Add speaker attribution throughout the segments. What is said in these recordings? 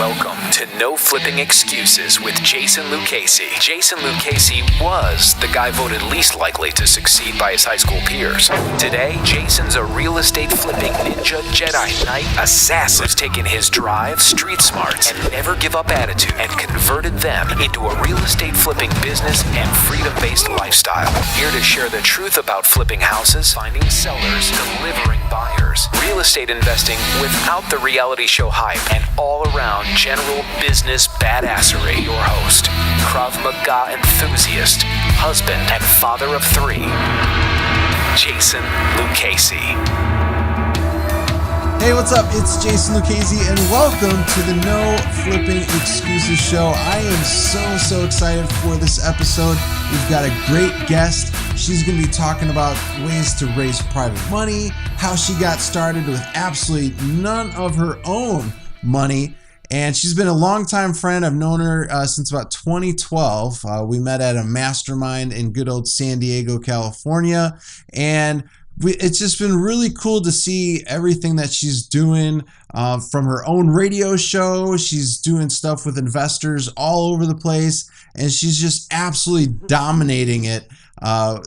Speaker 1: Welcome to No Flipping Excuses with Jason Lucchese. Jason Lucchese was the guy voted least likely to succeed by his high school peers. Today, Jason's a real estate flipping ninja Jedi Knight assassin who's taken his drive, street smarts, and never give up attitude and converted them into a real estate flipping business and freedom-based lifestyle. Here to share the truth about flipping houses, finding sellers, delivering buyers, real estate investing without the reality show hype, and all-around general business badassery. Your host, Krav Maga enthusiast, husband and father of 3, Jason Lucchese.
Speaker 2: Hey, what's up? It's Jason Lucchese, and welcome to the No Flipping Excuses Show. I am so excited for this episode. We've got a great guest. She's going to be talking about ways to raise private money, how she got started with absolutely none of her own money. And she's been a longtime friend. I've known her since about 2012. We met at a mastermind in good old San Diego, California. And it's just been really cool to see everything that she's doing from her own radio show. She's doing stuff with investors all over the place, and she's just absolutely dominating it.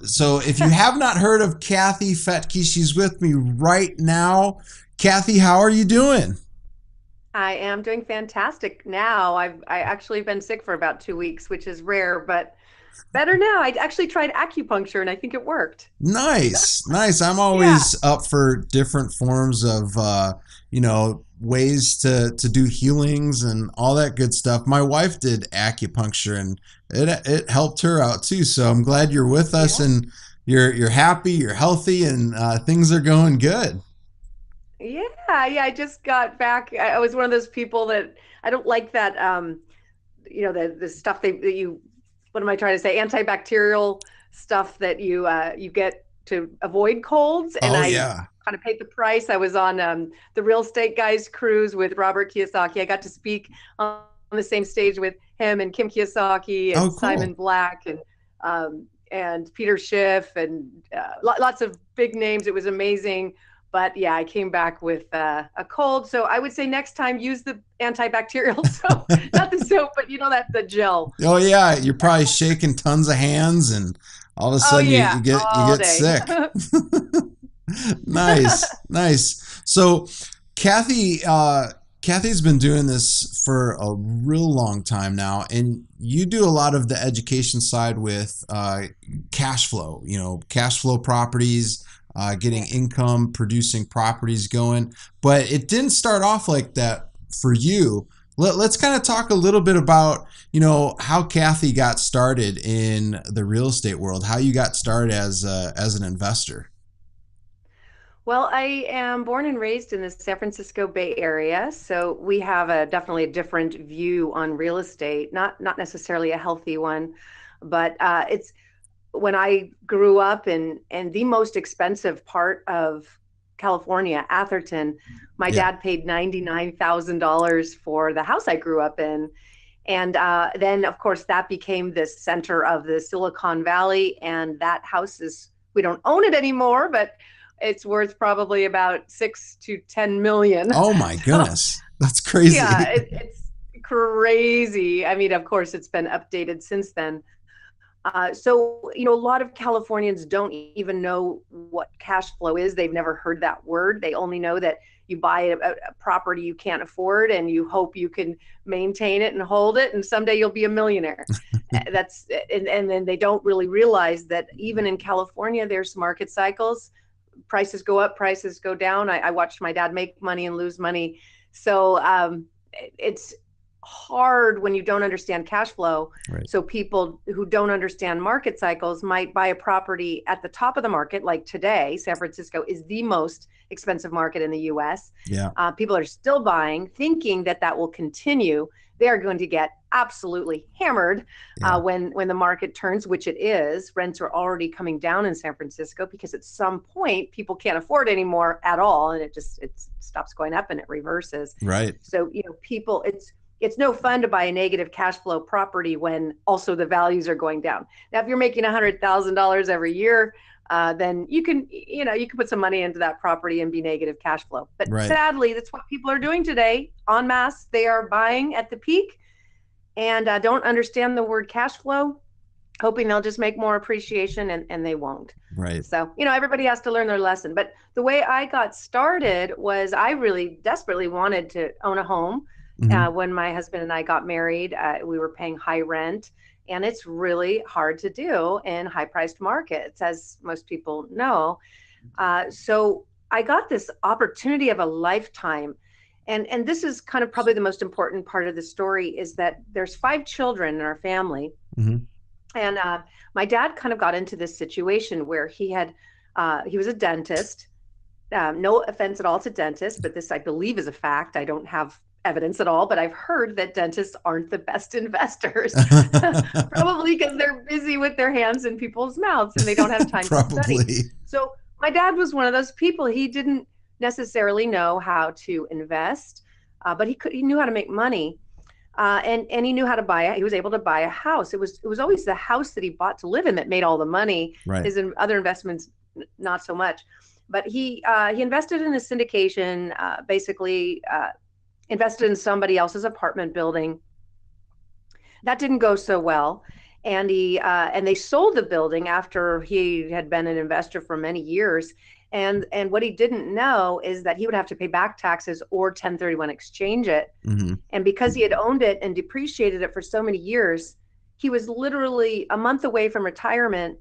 Speaker 2: So if you have not heard of Kathy Fettke, she's with me right now. Kathy, how are you doing?
Speaker 3: I am doing fantastic now. I actually been sick for about 2 weeks, which is rare, but better now. I actually tried acupuncture and I think it worked.
Speaker 2: Nice. I'm always up for different forms of, ways to do healings and all that good stuff. My wife did acupuncture and it helped her out too. So I'm glad you're with us and you're happy, you're healthy, and things are going good.
Speaker 3: Yeah. I just got back. I was one of those people that I don't like that, the stuff that you, what am I trying to say? Antibacterial stuff that you get to avoid colds. And I kind of paid the price. I was on the Real Estate Guys cruise with Robert Kiyosaki. I got to speak on the same stage with him and Kim Kiyosaki and Simon Black and Peter Schiff and lots of big names. It was amazing. But yeah, I came back with a cold. So I would say next time use the antibacterial soap, not the soap, but the gel.
Speaker 2: Oh yeah, you're probably shaking tons of hands, and all of a sudden you get sick. Nice. So Kathy's been doing this for a real long time now, and you do a lot of the education side with cash flow. Cash flow properties. Getting income producing properties going, but it didn't start off like that for you. Let's kind of talk a little bit about, how Kathy got started in the real estate world, how you got started as an investor.
Speaker 3: Well, I am born and raised in the San Francisco Bay Area, so we have definitely a different view on real estate, not necessarily a healthy one, but it's when I grew up in the most expensive part of California, Atherton, my dad paid $99,000 for the house I grew up in. And then, of course, that became the center of the Silicon Valley. And that house we don't own it anymore, but it's worth probably about 6 to 10 million.
Speaker 2: Oh, my goodness. That's crazy.
Speaker 3: Yeah, it's crazy. I mean, of course, it's been updated since then. So, a lot of Californians don't even know what cash flow is. They've never heard that word. They only know that you buy a property you can't afford and you hope you can maintain it and hold it, and someday you'll be a millionaire. And then they don't really realize that even in California, there's market cycles. Prices go up, prices go down. I watched my dad make money and lose money. So it's hard when you don't understand cash flow. Right. So people who don't understand market cycles might buy a property at the top of the market. Like today, San Francisco is the most expensive market in the US. Yeah. People are still buying, thinking that will continue. They are going to get absolutely hammered when the market turns, which it is. Rents are already coming down in San Francisco because at some point people can't afford anymore at all, and it stops going up and it reverses. Right. So people, it's no fun to buy a negative cash flow property when also the values are going down. Now, if you're making $100,000 every year, then you can put some money into that property and be negative cash flow. But
Speaker 2: Right.
Speaker 3: sadly, that's what people are doing today en masse. They are buying at the peak and don't understand the word cash flow, hoping they'll just make more appreciation, and they won't.
Speaker 2: Right.
Speaker 3: So, everybody has to learn their lesson. But the way I got started was I really desperately wanted to own a home. When my husband and I got married, we were paying high rent, and it's really hard to do in high priced markets, as most people know. So I got this opportunity of a lifetime. And this is kind of probably the most important part of the story, is that there's 5 children in our family. And my dad kind of got into this situation where he was a dentist. No offense at all to dentists, but this I believe is a fact. I don't have evidence at all, but I've heard that dentists aren't the best investors, probably because they're busy with their hands in people's mouths and they don't have time to study. So my dad was one of those people. He didn't necessarily know how to invest, but he knew how to make money. And he knew how to he was able to buy a house. It was always the house that he bought to live in that made all the money.
Speaker 2: Right.
Speaker 3: His other investments, not so much. But he invested in a syndication, basically invested in somebody else's apartment building. That didn't go so well. And they sold the building after he had been an investor for many years. And what he didn't know is that he would have to pay back taxes or 1031 exchange it. And because he had owned it and depreciated it for so many years, he was literally a month away from retirement,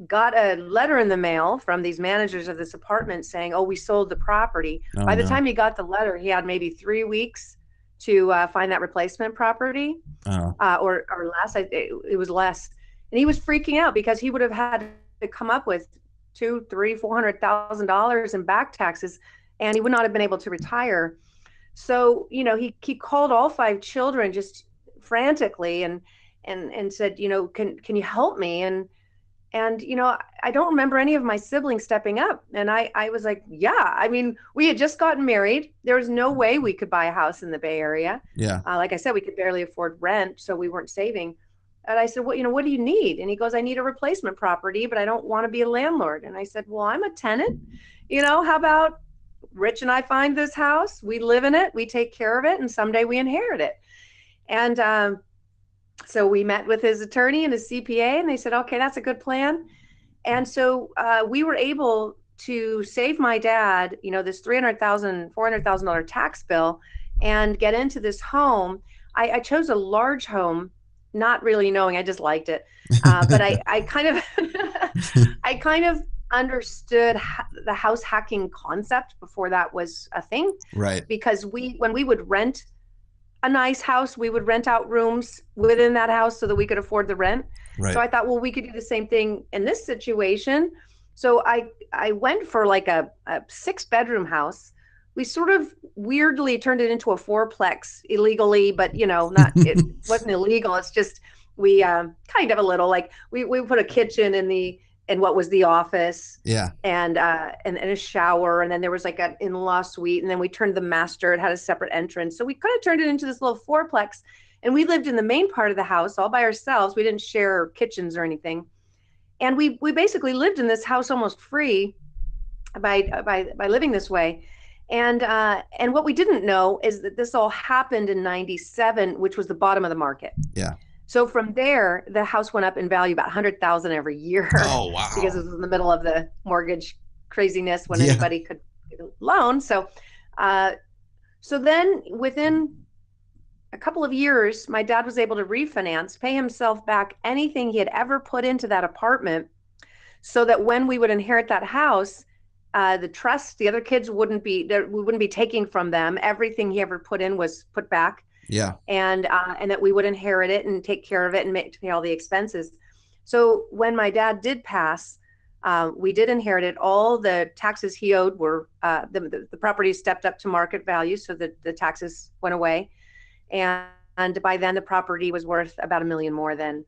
Speaker 3: got a letter in the mail from these managers of this apartment saying, "Oh, we sold the property." By the time he got the letter, he had maybe 3 weeks to find that replacement property, or less. It was less. And he was freaking out because he would have had to come up with $200,000, $300,000, $400,000 in back taxes, and he would not have been able to retire. So, he called all 5 children just frantically and said, can you help me? And I don't remember any of my siblings stepping up. And I was like, yeah, I mean, we had just gotten married. There was no way we could buy a house in the Bay Area.
Speaker 2: Yeah.
Speaker 3: Like I said, we could barely afford rent, so we weren't saving. And I said, well, what do you need? And he goes, I need a replacement property, but I don't want to be a landlord. And I said, well, I'm a tenant. How about Rich and I find this house, we live in it, we take care of it, and someday we inherit it. And so we met with his attorney and his CPA, and they said, okay, that's a good plan. And so we were able to save my dad, this $300,000, $400,000 tax bill, and get into this home. I chose a large home, not really knowing, I just liked it. But I kind of understood the house hacking concept before that was a thing.
Speaker 2: Right.
Speaker 3: Because when we would rent a nice house, we would rent out rooms within that house so that we could afford the rent.
Speaker 2: Right.
Speaker 3: So I thought, well, we could do the same thing in this situation. So I went for like a 6-bedroom house. We sort of weirdly turned it into a 4-plex illegally, but it wasn't illegal. It's just we kind of a little, like we put a kitchen in what was the office.
Speaker 2: Yeah.
Speaker 3: And a shower, and then there was like an in-law suite, and then we turned the master. It had a separate entrance, so we kind of turned it into this little 4-plex. And we lived in the main part of the house all by ourselves. We didn't share kitchens or anything, and we basically lived in this house almost free by living this way. And what we didn't know is that this all happened in '97, which was the bottom of the market.
Speaker 2: Yeah.
Speaker 3: So from there, the house went up in value about $100,000 every year.
Speaker 2: Oh, wow.
Speaker 3: Because it was in the middle of the mortgage craziness when anybody could get a loan. So then within a couple of years, my dad was able to refinance, pay himself back anything he had ever put into that apartment, so that when we would inherit that house, the trust, the other kids we wouldn't be taking from them. Everything he ever put in was put back.
Speaker 2: Yeah.
Speaker 3: And that we would inherit it and take care of it and pay all the expenses. So when my dad did pass, we did inherit it. All the taxes he owed were the property stepped up to market value, so that the taxes went away. And by then the property was worth about $1 million more than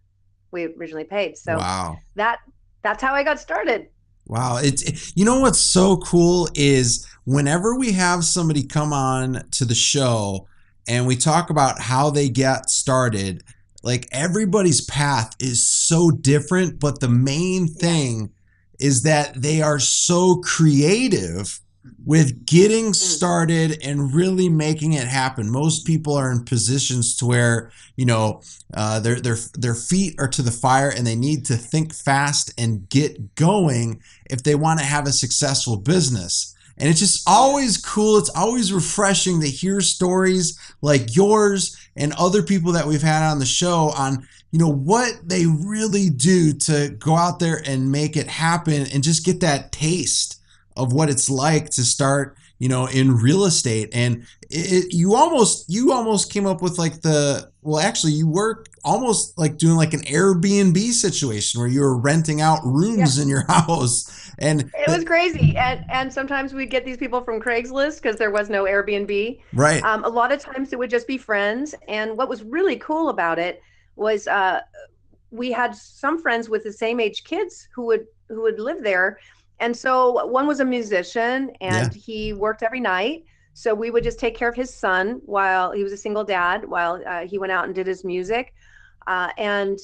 Speaker 3: we originally paid. So
Speaker 2: wow.
Speaker 3: That's how I got started.
Speaker 2: Wow. What's so cool is whenever we have somebody come on to the show and we talk about how they get started, like everybody's path is so different, but the main thing is that they are so creative with getting started and really making it happen. Most people are in positions to where, their feet are to the fire and they need to think fast and get going if they want to have a successful business. And it's just always cool. It's always refreshing to hear stories like yours and other people that we've had on the show on, what they really do to go out there and make it happen and just get that taste of what it's like to start, in real estate. And you almost came up with like you work almost like doing like an Airbnb situation where you were renting out rooms in your house. And
Speaker 3: it was crazy. And sometimes we'd get these people from Craigslist because there was no Airbnb.
Speaker 2: Right.
Speaker 3: A lot of times it would just be friends. And what was really cool about it was we had some friends with the same age kids who would live there. And so one was a musician and he worked every night. So we would just take care of his son while he was a single dad, while he went out and did his music. And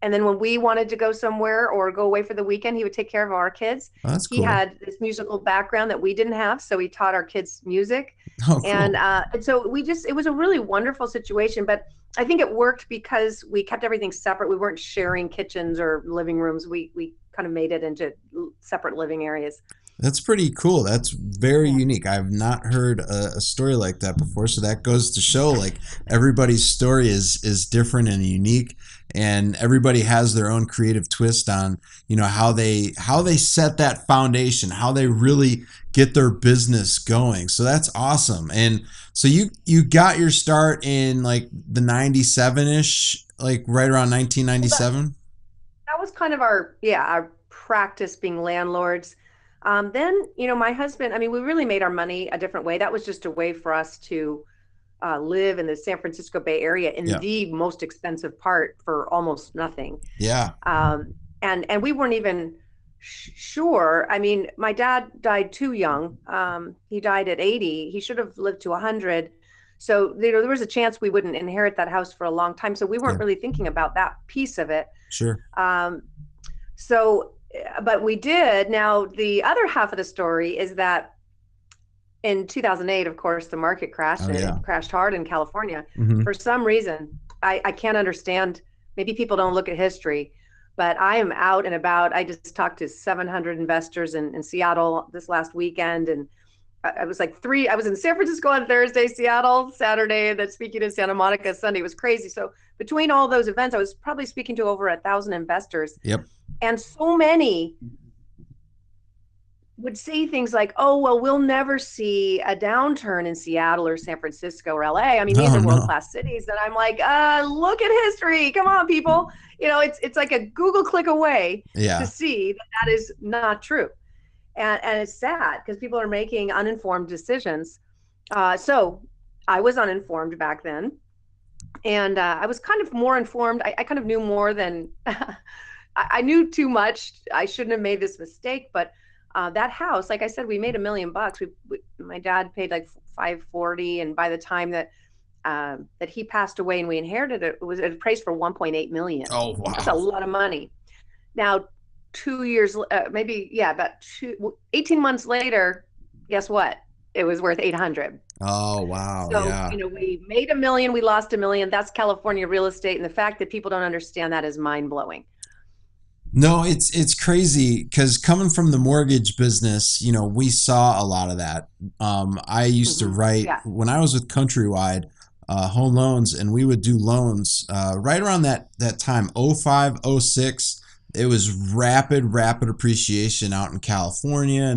Speaker 3: then when we wanted to go somewhere or go away for the weekend, he would take care of our kids.
Speaker 2: Oh, that's cool.
Speaker 3: He had this musical background that we didn't have. So he taught our kids music.
Speaker 2: Oh, cool.
Speaker 3: And so it was a really wonderful situation. But I think it worked because we kept everything separate. We weren't sharing kitchens or living rooms. We kind of made it into separate living areas.
Speaker 2: That's pretty cool. That's very unique. I've not heard a story like that before. So that goes to show like everybody's story is different and unique, and everybody has their own creative twist on, how they set that foundation, how they really get their business going. So that's awesome. And so you got your start in like the 97-ish, like right around 1997.
Speaker 3: That was kind of our practice being landlords. Then, my husband, we really made our money a different way. That was just a way for us to live in the San Francisco Bay Area in the most expensive part for almost nothing.
Speaker 2: Yeah.
Speaker 3: And we weren't even sure. My dad died too young. He died at 80. He should have lived to 100. So, there was a chance we wouldn't inherit that house for a long time. So we weren't really thinking about that piece of it.
Speaker 2: Sure.
Speaker 3: But we did. Now, the other half of the story is that in 2008, of course, the market crashed and it crashed hard in California. Mm-hmm. For some reason, I can't understand. Maybe people don't look at history, but I am out and about. I just talked to 700 investors in Seattle this last weekend. And I was in San Francisco on Thursday, Seattle Saturday, and then speaking in Santa Monica Sunday. It was crazy. So between all those events, I was probably speaking to over 1,000 investors.
Speaker 2: Yep. And
Speaker 3: so many would say things like, oh, well, we'll never see a downturn in Seattle or San Francisco or LA. These are world-class cities. And I'm like, look at history. Come on, people. It's like a Google click away to see that is not true. And it's sad because people are making uninformed decisions. So I was uninformed back then. And I was kind of more informed. I kind of knew more than I knew too much. I shouldn't have made this mistake. But that house, like I said, we made $1 million. My dad paid like $540, and by the time that he passed away and we inherited it, it was appraised for $1.8 million.
Speaker 2: Oh, wow.
Speaker 3: That's a lot of money. Now, 2 years, 18 months later, guess what? It was worth 800.
Speaker 2: Oh, wow.
Speaker 3: So,
Speaker 2: yeah.
Speaker 3: We made $1 million, we lost $1 million. That's California real estate. And the fact that people don't understand that is mind blowing.
Speaker 2: No, it's crazy because coming from the mortgage business, we saw a lot of that. I used to write when I was with Countrywide home loans, and we would do loans right around that time, 05, 06. It was rapid appreciation out in California,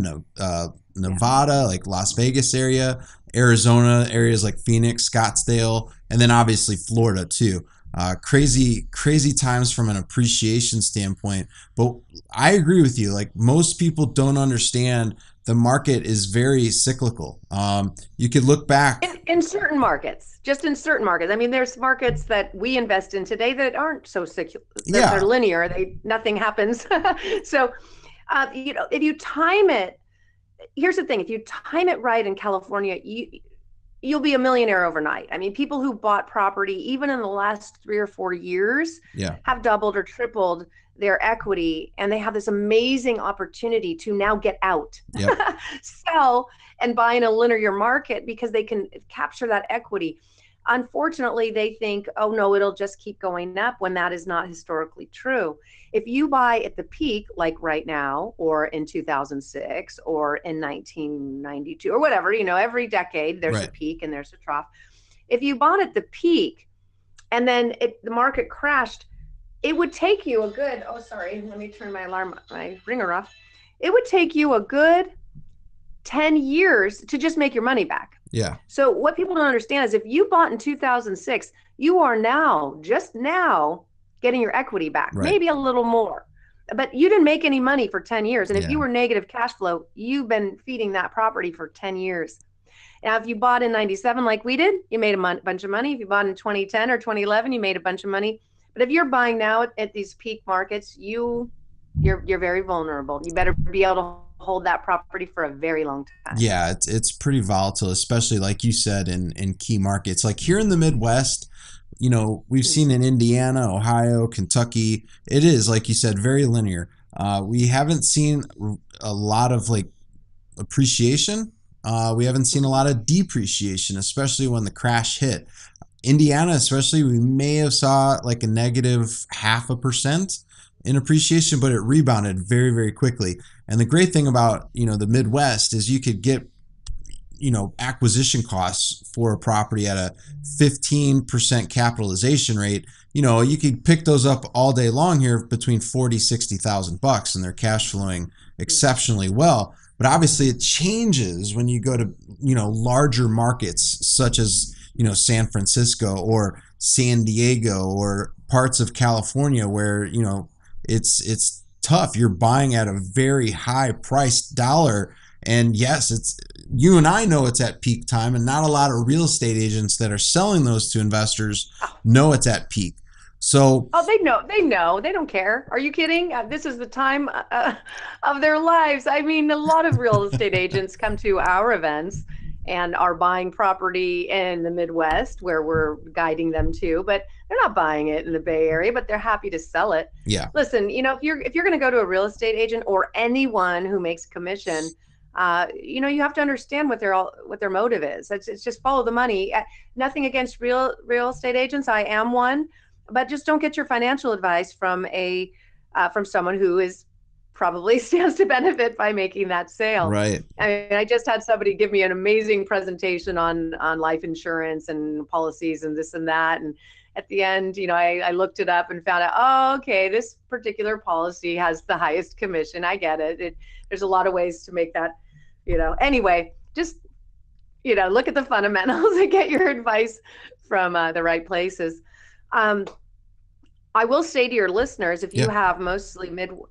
Speaker 2: Nevada, like Las Vegas area, Arizona, areas like Phoenix, Scottsdale, and then obviously Florida too. Crazy times from an appreciation standpoint. But I agree with you. Like, most people don't understand the market is very cyclical. You could look back
Speaker 3: in certain markets, just in certain markets. There's markets that we invest in today that aren't so cyclical. They're linear. Nothing happens. So, if you time it, here's the thing: if you time it right in California, you'll be a millionaire overnight. People who bought property even in the last 3 or 4 years have doubled or tripled their equity and they have this amazing opportunity to now get out,
Speaker 2: Yep.
Speaker 3: sell and buy in a linear market because they can capture that equity. Unfortunately, they think, oh no, it'll just keep going up, when that is not historically true. If you buy at the peak, like right now, or in 2006, or in 1992, or whatever, every decade there's a
Speaker 2: Right.
Speaker 3: peak and there's a trough. If you bought at the peak and then the market crashed, it would take you a good, oh, sorry, let me turn my ringer off. It would take you a good 10 years to just make your money back.
Speaker 2: Yeah.
Speaker 3: So what people don't understand is if you bought in 2006, you are just now getting your equity back,
Speaker 2: Right.
Speaker 3: maybe a little more, but you didn't make any money for 10 years. And if
Speaker 2: Yeah.
Speaker 3: you were negative cash flow, you've been feeding that property for 10 years. Now, if you bought in 97, like we did, you made a bunch of money. If you bought in 2010 or 2011, you made a bunch of money. But if you're buying now at these peak markets, you're very vulnerable. You better be able to hold that property for a very long time.
Speaker 2: Yeah, it's pretty volatile, especially like you said in key markets. Like here in the Midwest, we've seen in Indiana, Ohio, Kentucky, it is, like you said, very linear. We haven't seen a lot of like appreciation. We haven't seen a lot of depreciation, especially when the crash hit. Indiana, especially, we may have saw like a negative 0.5% in appreciation, but it rebounded very, very quickly. And the great thing about, the Midwest is you could get, acquisition costs for a property at a 15% capitalization rate. You could pick those up all day long here between $40,000-$60,000, and they're cash flowing exceptionally well. But obviously it changes when you go to, larger markets such as, San Francisco or San Diego or parts of California where, it's tough. You're buying at a very high priced dollar. And yes, you and I know it's at peak time, and not a lot of real estate agents that are selling those to investors know it's at peak. So,
Speaker 3: they know, they don't care. Are you kidding? This is the time of their lives. I mean, a lot of real estate agents come to our events and are buying property in the Midwest where we're guiding them to, but they're not buying it in the Bay Area, but they're happy to sell it.
Speaker 2: yeah.
Speaker 3: Listen, if you're going to go to a real estate agent or anyone who makes commission, you have to understand what their motive is. It's just follow the money. Nothing against real estate agents. I am one, but just don't get your financial advice from someone who is probably stands to benefit by making that sale.
Speaker 2: Right.
Speaker 3: I mean, I just had somebody give me an amazing presentation on life insurance and policies and this and that. And at the end, I looked it up and found out, oh, okay, this particular policy has the highest commission. I get it. There's a lot of ways to make that, anyway, just, look at the fundamentals and get your advice from the right places. I will say to your listeners, if you have mostly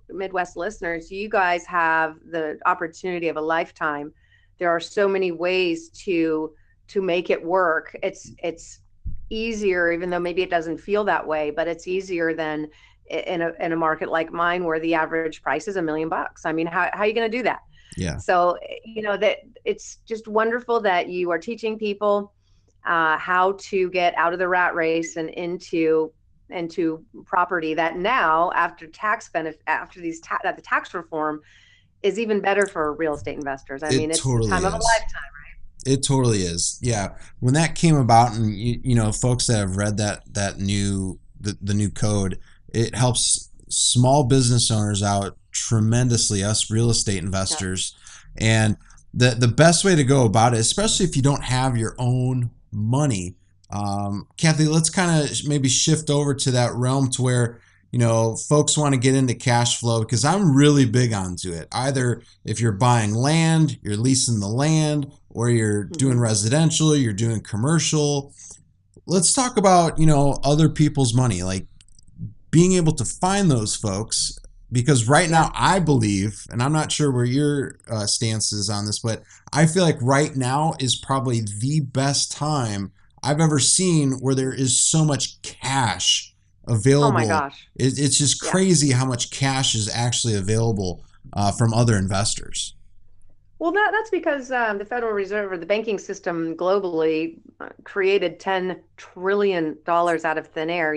Speaker 3: Midwest listeners, you guys have the opportunity of a lifetime. There are so many ways to make it work. It's easier, even though maybe it doesn't feel that way, but it's easier than in a market like mine where the average price is $1 million. I mean, how are you going to do that?
Speaker 2: Yeah.
Speaker 3: So, that it's just wonderful that you are teaching people how to get out of the rat race and into property that now, after tax benefit, after the tax reform is even better for real estate investors. I mean, it's the time of a lifetime, right?
Speaker 2: It totally is. Yeah. When that came about, and folks that have read the new code, it helps small business owners out tremendously, us real estate investors. Yeah. And the best way to go about it, especially if you don't have your own money, Kathy, let's kind of maybe shift over to that realm to where, folks want to get into cash flow, because I'm really big onto it. Either if you're buying land, you're leasing the land, or you're doing residential, you're doing commercial. Let's talk about, other people's money, like being able to find those folks, because right now I believe, and I'm not sure where your stance is on this, but I feel like right now is probably the best time I've ever seen where there is so much cash available.
Speaker 3: Oh my gosh.
Speaker 2: It's just crazy how much cash is actually available from other investors.
Speaker 3: Well, that's because the Federal Reserve, or the banking system globally, created $10 trillion out of thin air.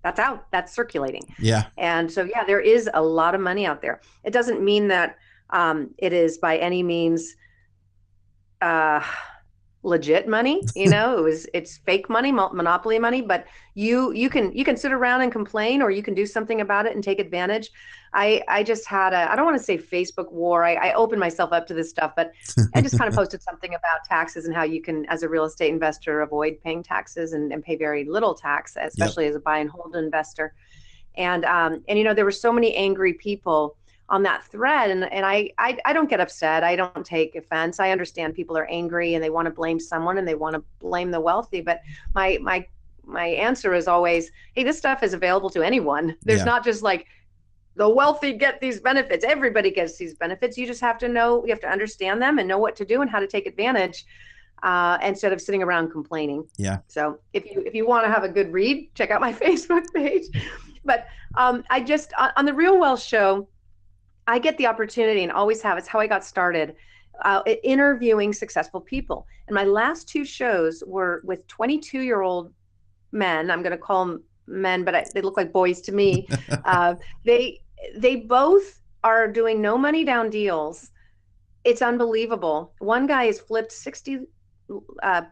Speaker 3: that's out, that's circulating.
Speaker 2: Yeah.
Speaker 3: And so, yeah, there is a lot of money out there. It doesn't mean that it is by any means legit money. It's fake money, monopoly money, but you can sit around and complain, or you can do something about it and take advantage. I just had I don't want to say Facebook war. I opened myself up to this stuff, but I just kind of posted something about taxes and how you can, as a real estate investor, avoid paying taxes and pay very little tax, especially as a buy and hold investor. And there were so many angry people on that thread, and I don't get upset. I don't take offense. I understand people are angry and they want to blame someone and they want to blame the wealthy, but my answer is always, hey, this stuff is available to anyone. There's not just like the wealthy get these benefits. Everybody gets these benefits. You just have to know, you have to understand them and know what to do and how to take advantage, instead of sitting around complaining.
Speaker 2: Yeah.
Speaker 3: So if you want to have a good read, check out my Facebook page. But I just, on the Real Wealth Show, I get the opportunity, and always have, it's how I got started, interviewing successful people. And my last two shows were with 22-year-old men. I'm going to call them men, but they look like boys to me. They both are doing no money down deals. It's unbelievable. One guy has flipped 60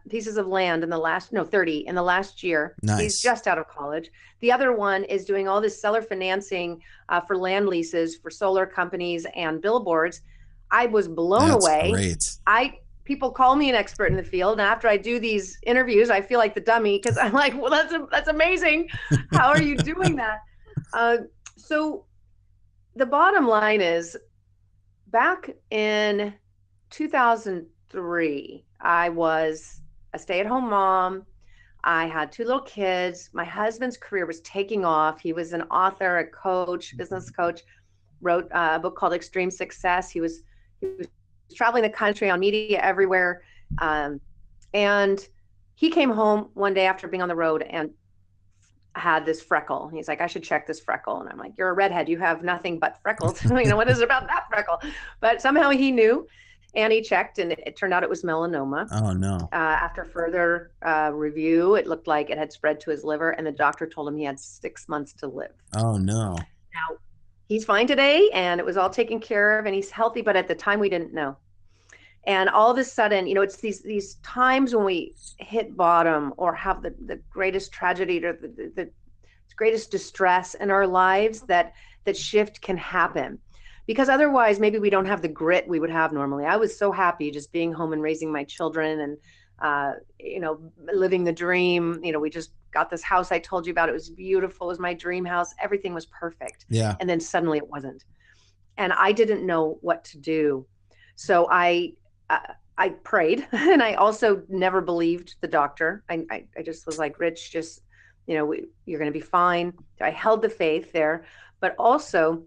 Speaker 3: pieces of land in the last, 30 in the last year.
Speaker 2: Nice.
Speaker 3: He's just out of college. The other one is doing all this seller financing for land leases for solar companies and billboards. I was blown away.
Speaker 2: Great.
Speaker 3: People call me an expert in the field, and after I do these interviews, I feel like the dummy, because I'm like, well, that's amazing. How are you doing that? So the bottom line is, back in 2003, I was a stay-at-home mom. I had two little kids. My husband's career was taking off. He was an author, a coach, business coach, wrote a book called Extreme Success. He was traveling the country on media everywhere. And he came home one day after being on the road and had this freckle. He's like, I should check this freckle. And I'm like, you're a redhead. You have nothing but freckles. What is it about that freckle? But somehow he knew, and he checked, and it turned out it was melanoma.
Speaker 2: Oh, no.
Speaker 3: After further review, it looked like it had spread to his liver, and the doctor told him he had 6 months to live.
Speaker 2: Oh, no.
Speaker 3: Now, he's fine today, and it was all taken care of, and he's healthy, but at the time we didn't know. And all of a sudden, it's these times when we hit bottom or have the greatest tragedy or the greatest distress in our lives that shift can happen. Because otherwise, maybe we don't have the grit we would have normally. I was so happy just being home and raising my children and, living the dream. We just got this house I told you about. It was beautiful. It was my dream house. Everything was perfect.
Speaker 2: Yeah.
Speaker 3: And then suddenly it wasn't. And I didn't know what to do. So I prayed, and I also never believed the doctor. I just was like, Rich, just, you're going to be fine. I held the faith there, but also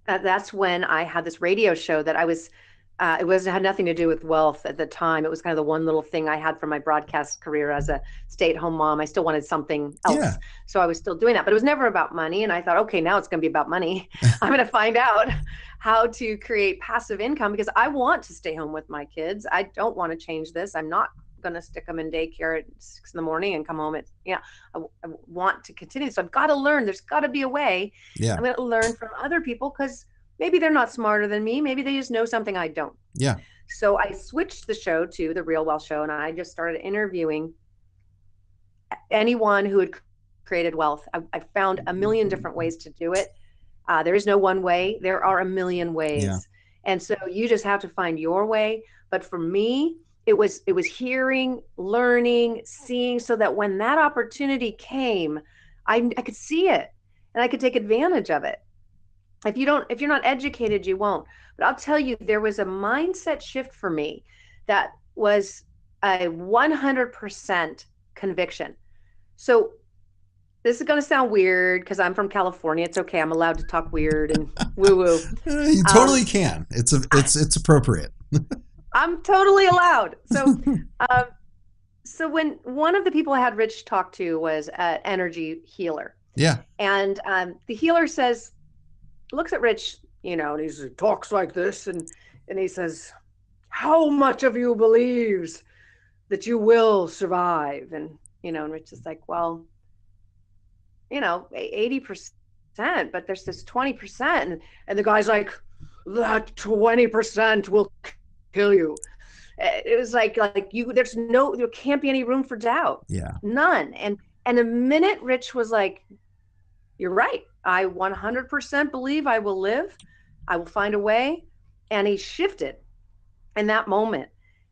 Speaker 3: that's when I had this radio show that it had nothing to do with wealth at the time. It was kind of the one little thing I had from my broadcast career as a stay-at-home mom. I still wanted something else. Yeah. So I was still doing that, but it was never about money. And I thought, okay, now it's going to be about money. I'm going to find out how to create passive income, because I want to stay home with my kids. I don't want to change this. I'm not going to stick them in daycare at 6 a.m. and come home I want to continue. So I've got to learn. There's got to be a way. Yeah. I'm going to learn from other people, because maybe they're not smarter than me. Maybe they just know something I don't.
Speaker 2: Yeah.
Speaker 3: So I switched the show to the Real Wealth Show, and I just started interviewing anyone who had created wealth. I found a million different ways to do it. There is no one way. There are a million ways. Yeah. And so you just have to find your way. But for me, it was hearing, learning, seeing, so that when that opportunity came, I could see it and I could take advantage of it. If you're not educated, you won't. But I'll tell you, there was a mindset shift for me that was a 100% conviction. So this is going to sound weird because I'm from California. It's okay. I'm allowed to talk weird and woo-woo.
Speaker 2: You totally can. It's appropriate.
Speaker 3: I'm totally allowed. So, so when one of the people I had Rich talk to was an energy healer.
Speaker 2: Yeah.
Speaker 3: And the healer looks at Rich, and he talks like this, and he says, how much of you believes that you will survive? And, and Rich is like, well, 80%, but there's this 20%. And the guy's like, that 20% will kill you. It was like there can't be any room for doubt.
Speaker 2: Yeah.
Speaker 3: None. And the minute Rich was like, you're right, I 100% believe I will live, I will find a way. And he shifted in that moment.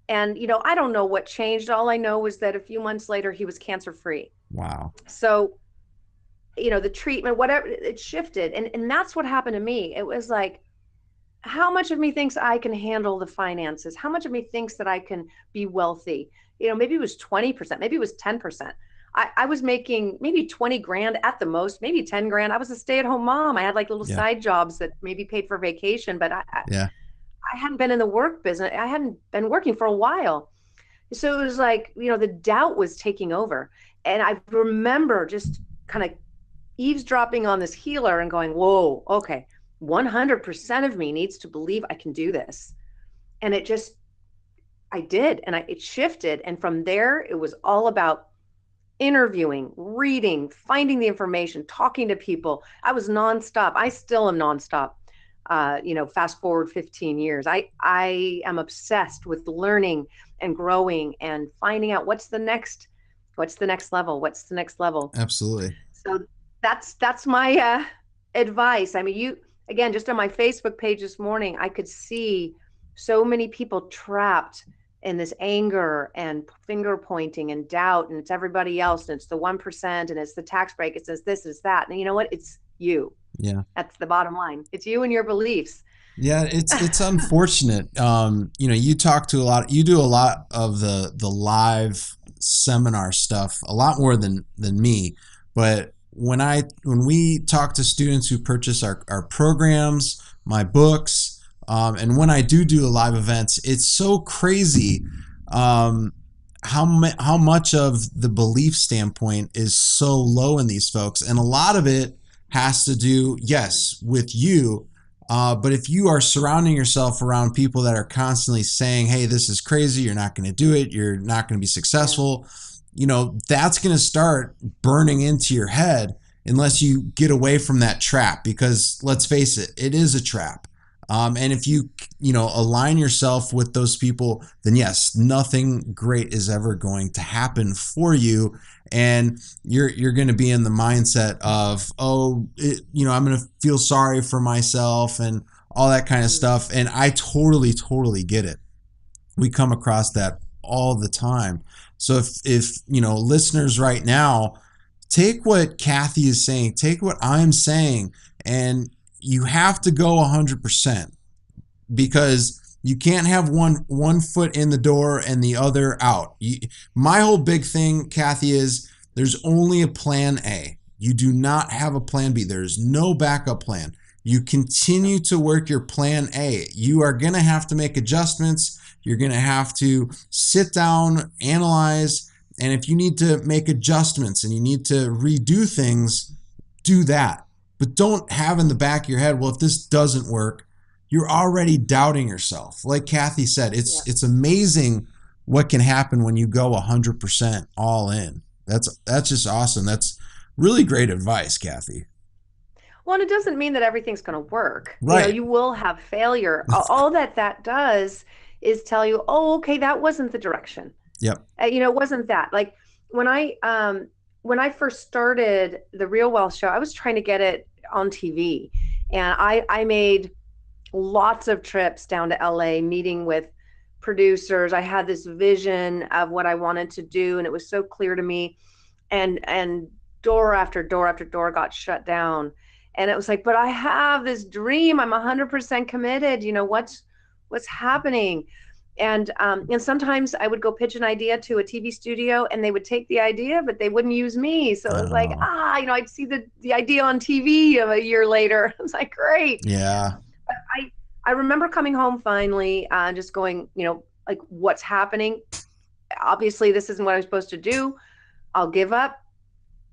Speaker 3: And, I don't know what changed. All I know was that a few months later, he was cancer free.
Speaker 2: Wow.
Speaker 3: So, the treatment, whatever, it shifted. And that's what happened to me. It was like, how much of me thinks I can handle the finances? How much of me thinks that I can be wealthy? Maybe it was 20%, maybe it was 10%. I was making maybe 20 grand at the most, maybe 10 grand. I was a stay-at-home mom. I had like little side jobs that maybe paid for vacation, but I hadn't been in the work business. I hadn't been working for a while. So it was like, the doubt was taking over. And I remember just kind of eavesdropping on this healer and going, whoa, okay, 100% of me needs to believe I can do this. And I did. And it shifted. And from there, it was all about interviewing, reading, finding the information, talking to people. I was nonstop. I still am nonstop. Fast forward 15 years. I am obsessed with learning and growing and finding out what's the next level.
Speaker 2: Absolutely.
Speaker 3: So that's my advice. I mean, again, just on my Facebook page this morning, I could see so many people trapped in this anger and finger pointing and doubt, and it's everybody else, and it's the 1%, and it's the tax break, it's this, it's that. And you know what? It's you.
Speaker 2: Yeah.
Speaker 3: That's the bottom line. It's you and your beliefs.
Speaker 2: Yeah, it's unfortunate. You talk to you do a lot of the live seminar stuff, a lot more than me. But when we talk to students who purchase our programs, my books, and when I do live events, it's so crazy how much of the belief standpoint is so low in these folks. And a lot of it has to do, yes, with you. But if you are surrounding yourself around people that are constantly saying, hey, this is crazy, you're not going to do it, you're not going to be successful, that's going to start burning into your head unless you get away from that trap, because let's face it, it is a trap. And if you align yourself with those people, then yes, nothing great is ever going to happen for you. And you're going to be in the mindset of, I'm going to feel sorry for myself and all that kind of stuff. And I totally get it. We come across that all the time. So if listeners right now, take what Kathy is saying, take what I'm saying, and you have to go 100%, because you can't have one foot in the door and the other out. My whole big thing, Kathy, is there's only a plan A. You do not have a plan B. There's no backup plan. You continue to work your plan A. You are going to have to make adjustments. You're going to have to sit down, analyze, and if you need to make adjustments and you need to redo things, do that. But don't have in the back of your head, well, if this doesn't work, you're already doubting yourself. Like Kathy said, it's amazing what can happen when you go 100% all in. That's just awesome. That's really great advice, Kathy.
Speaker 3: Well, and it doesn't mean that everything's going to work.
Speaker 2: Right.
Speaker 3: You will have failure. All that does is tell you, oh, okay, that wasn't the direction.
Speaker 2: Yep.
Speaker 3: It wasn't that. Like when I first started the Real Wealth Show, I was trying to get it on TV, and I made lots of trips down to LA, meeting with producers. I had this vision of what I wanted to do, and it was so clear to me, and door after door after door got shut down. And it was like, but I have this dream. I'm 100% committed. What's happening? And sometimes I would go pitch an idea to a TV studio, and they would take the idea, but they wouldn't use me. So it was like, I'd see the idea on TV a year later. I was like, great.
Speaker 2: Yeah.
Speaker 3: But I remember coming home finally, just going, like, what's happening? Obviously, this isn't what I'm supposed to do. I'll give up.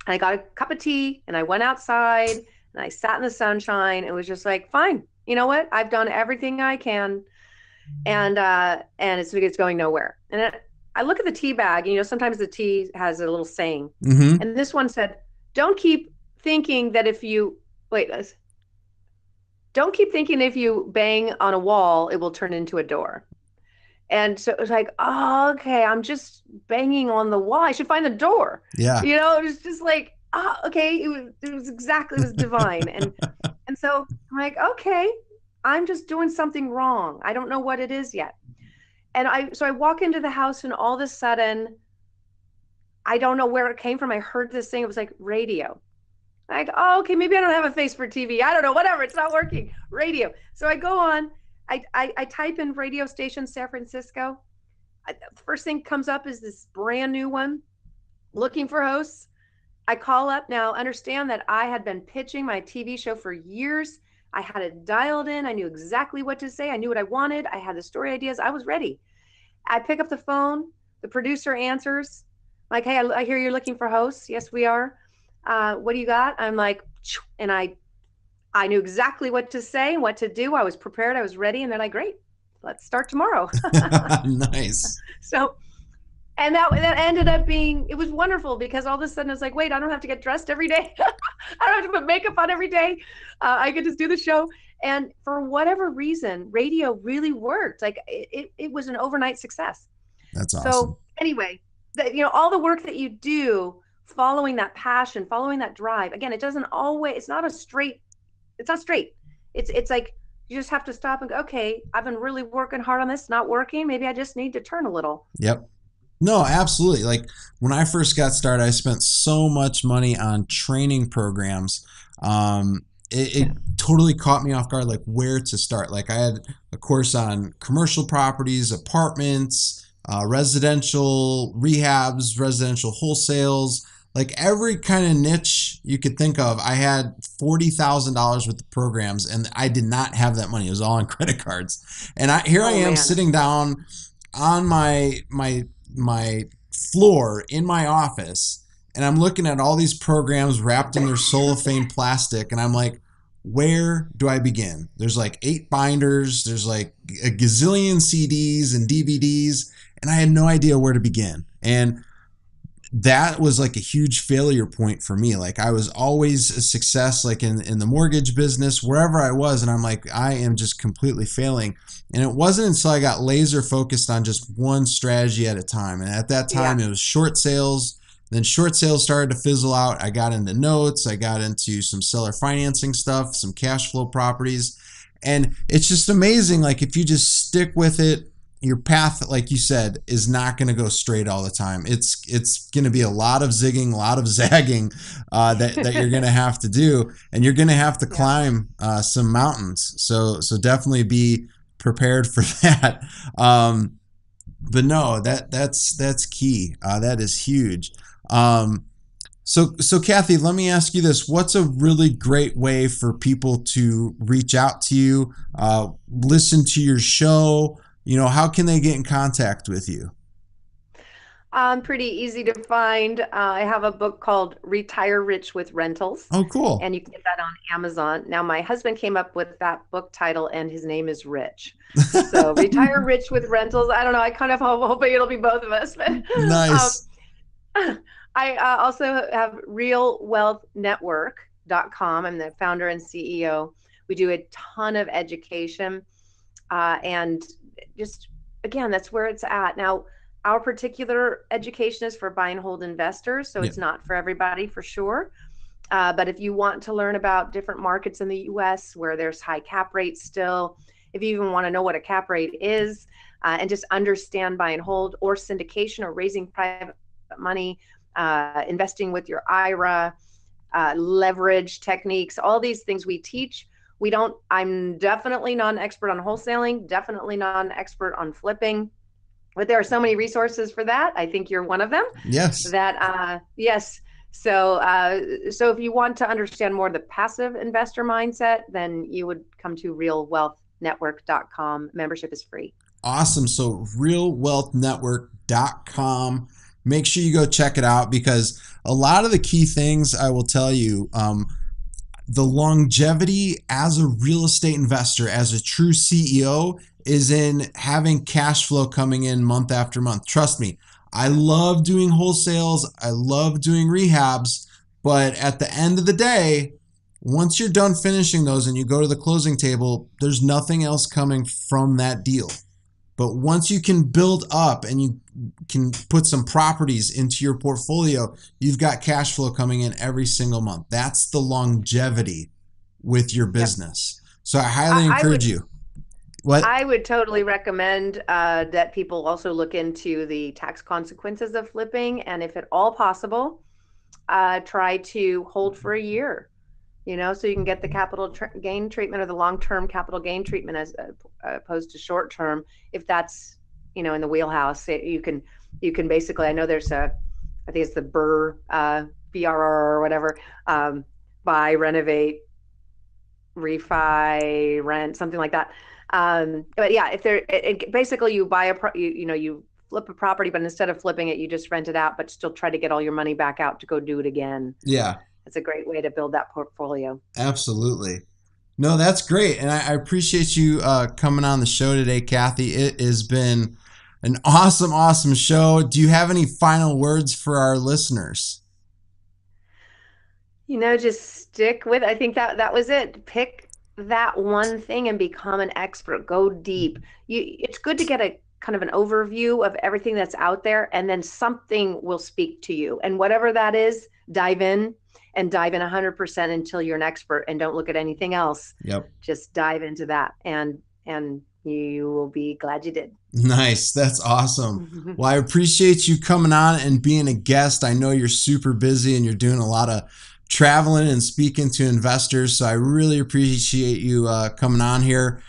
Speaker 3: And I got a cup of tea, and I went outside, and I sat in the sunshine. It was just like, fine. You know what? I've done everything I can. And it's going nowhere. And I look at the tea bag, sometimes the tea has a little saying, and this one said, don't keep thinking that if you wait, don't keep thinking if you bang on a wall, it will turn into a door. And so it was like, oh, okay, I'm just banging on the wall. I should find the door.
Speaker 2: Yeah.
Speaker 3: It was just like, oh, okay, it was divine. And so I'm like, okay, I'm just doing something wrong. I don't know what it is yet. And I walk into the house and all of a sudden, I don't know where it came from. I heard this thing. It was like radio. Like, oh, okay, maybe I don't have a face for TV. I don't know, whatever. It's not working. Radio. So I go on. I type in radio station San Francisco. First thing comes up is this brand new one, looking for hosts. I call up. Now, understand that I had been pitching my TV show for years. I had it dialed in. I knew exactly what to say. I knew what I wanted. I had the story ideas. I was ready. I pick up the phone. The producer answers. Like, hey, I hear you're looking for hosts. Yes, we are. What do you got? I'm like, and I knew exactly what to say and what to do. I was prepared. I was ready. And they're like, great, let's start tomorrow.
Speaker 2: Nice.
Speaker 3: So, and that ended up being, it was wonderful because all of a sudden I was like, wait, I don't have to get dressed every day. I don't have to put makeup on every day. I could just do the show. And for whatever reason, radio really worked. Like it was an overnight success.
Speaker 2: That's awesome.
Speaker 3: So anyway, all the work that you do, following that passion, following that drive, again, it's not straight. It's like, you just have to stop and go, okay, I've been really working hard on this, not working. Maybe I just need to turn a little.
Speaker 2: Yep. No, absolutely. Like when I first got started, I spent so much money on training programs. It totally caught me off guard, like where to start. Like I had a course on commercial properties, apartments, residential rehabs, residential wholesales, like every kind of niche you could think of. I had $40,000 worth of programs and I did not have that money. It was all on credit cards. And I am sitting down on my floor in my office and I'm looking at all these programs wrapped in their cellophane plastic. And I'm like, where do I begin? There's like 8 binders. There's like a gazillion CDs and DVDs. And I had no idea where to begin. And that was like a huge failure point for me. Like I was always a success, like in the mortgage business, wherever I was. And I'm like, I am just completely failing. And it wasn't until I got laser focused on just one strategy at a time. And at that time, It was short sales. Then short sales started to fizzle out. I got into notes. I got into some seller financing stuff, some cash flow properties. And it's just amazing. Like if you just stick with it, your path, like you said, is not going to go straight all the time. It's going to be a lot of zigging, a lot of zagging that you're going to have to do, and you're going to have to climb some mountains. So definitely be prepared for that. But no, that's key. That is huge. So Kathy, let me ask you this: what's a really great way for people to reach out to you, listen to your show? How can they get in contact with you?
Speaker 3: Pretty easy to find. I have a book called Retire Rich with Rentals.
Speaker 2: Oh, cool.
Speaker 3: And you can get that on Amazon. Now, my husband came up with that book title and his name is Rich. So Retire Rich with Rentals. I don't know. I kind of hoping it'll be both of us. But,
Speaker 2: nice.
Speaker 3: I also have realwealthnetwork.com. I'm the founder and CEO. We do a ton of education and just, again, that's where it's at. Now, our particular education is for buy and hold investors, so it's not for everybody for sure. But if you want to learn about different markets in the U.S. where there's high cap rates still, if you even want to know what a cap rate is and just understand buy and hold or syndication or raising private money, investing with your IRA, leverage techniques, all these things we teach. I'm definitely not an expert on wholesaling, definitely not an expert on flipping, but there are so many resources for that. I think you're one of them.
Speaker 2: Yes.
Speaker 3: Yes. So if you want to understand more of the passive investor mindset, then you would come to realwealthnetwork.com. Membership is free.
Speaker 2: Awesome. So realwealthnetwork.com. Make sure you go check it out because a lot of the key things I will tell you, the longevity as a real estate investor, as a true CEO, is in having cash flow coming in month after month. Trust me, I love doing wholesales. I love doing rehabs, But at the end of the day, once you're done finishing those and you go to the closing table, there's nothing else coming from that deal. But once you can build up and you can put some properties into your portfolio, you've got cash flow coming in every single month. That's the longevity with your business. Yep. So I highly encourage you. What?
Speaker 3: I would totally recommend that people also look into the tax consequences of flipping. And if at all possible, try to hold for a year. So you can get the capital gain treatment or the long-term capital gain treatment as opposed to short-term. If that's, in the wheelhouse, you can basically, I know there's I think it's the BRRR or whatever, buy, renovate, refi, rent, something like that. But yeah, if basically you buy you flip a property, but instead of flipping it, you just rent it out, but still try to get all your money back out to go do it again.
Speaker 2: Yeah.
Speaker 3: It's a great way to build that portfolio.
Speaker 2: Absolutely. No, that's great. And I appreciate you coming on the show today, Kathy. It has been an awesome, awesome show. Do you have any final words for our listeners?
Speaker 3: Just stick with it. I think that was it. Pick that one thing and become an expert. Go deep. It's good to get a kind of an overview of everything that's out there, and then something will speak to you. And whatever that is, dive in 100% until you're an expert, and don't look at anything else.
Speaker 2: Yep.
Speaker 3: Just dive into that, and you will be glad you did.
Speaker 2: Nice. That's awesome. Well, I appreciate you coming on and being a guest. I know you're super busy and you're doing a lot of traveling and speaking to investors, so I really appreciate you coming on here.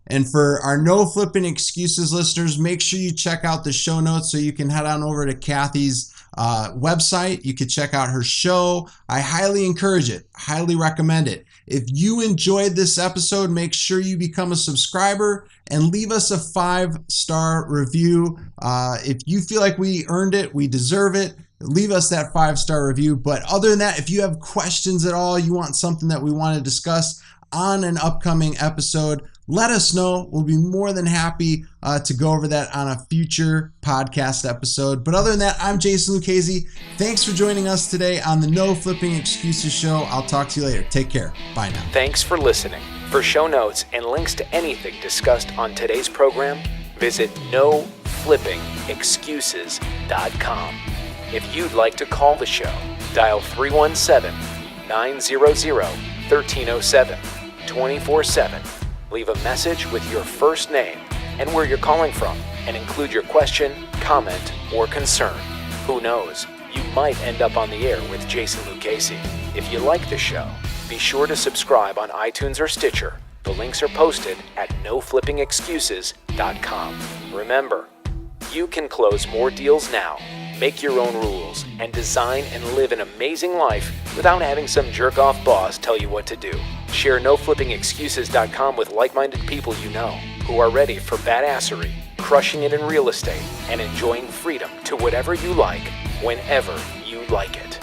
Speaker 2: And for our No Flipping Excuses listeners, make sure you check out the show notes so you can head on over to Kathy's website. You can check out her show. I highly encourage it, highly recommend it. If you enjoyed this episode, make sure you become a subscriber and leave us a 5-star review. If you feel like we earned it, we deserve it, leave us that 5-star review. But other than that, if you have questions at all, you want something that we want to discuss on an upcoming episode, let us know. We'll be more than happy to go over that on a future podcast episode. But other than that, I'm Jason Lucchese. Thanks for joining us today on the No Flipping Excuses show. I'll talk to you later. Take care. Bye now.
Speaker 1: Thanks for listening. For show notes and links to anything discussed on today's program, visit noflippingexcuses.com. If you'd like to call the show, dial 317-900-1307, 24/7. Leave a message with your first name and where you're calling from, and include your question, comment, or concern. Who knows? You might end up on the air with Jason Lucchese. If you like the show, be sure to subscribe on iTunes or Stitcher. The links are posted at noflippingexcuses.com. Remember, you can close more deals now, make your own rules, and design and live an amazing life without having some jerk-off boss tell you what to do. Share noflippingexcuses.com with like-minded people you know who are ready for badassery, crushing it in real estate, and enjoying freedom to whatever you like, whenever you like it.